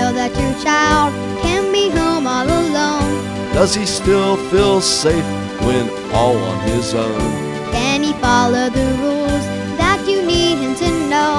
feel that your child can be home all alone? Does he still feel safe when all on his own? Can he follow the rules that you need him to know?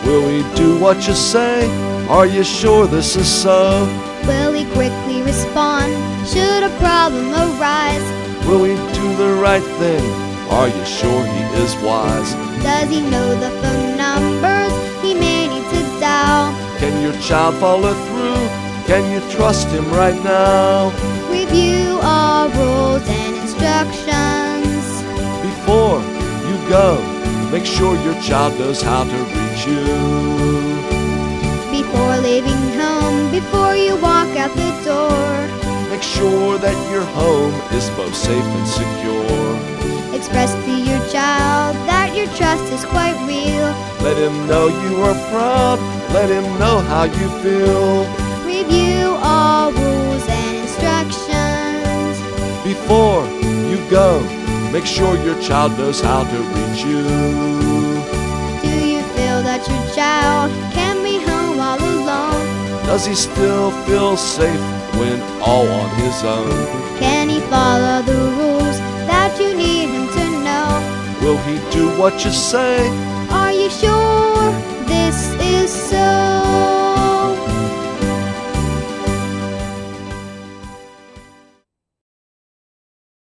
Will he do what you say? Are you sure this is so? Will he quickly respond should a problem arise? Will he do the right thing? Are you sure he is wise? Does he know the phone numbers he may need to dial? Can your child follow through? Can you trust him right now? Review all rules and instructions. Before you go, make sure your child knows how to reach you. Before leaving home, before you walk out the door, make sure that your home is both safe and secure. express to your child that your trust is quite real. Let him know you are proud. Let him know how you feel. Review all rules and instructions. Before you go, make sure your child knows how to reach you. Do you feel that your child can be home all alone? Does he still feel safe when all on his own? Can he follow the rules that you need him to know? Will he do what you say? Are you sure this is so?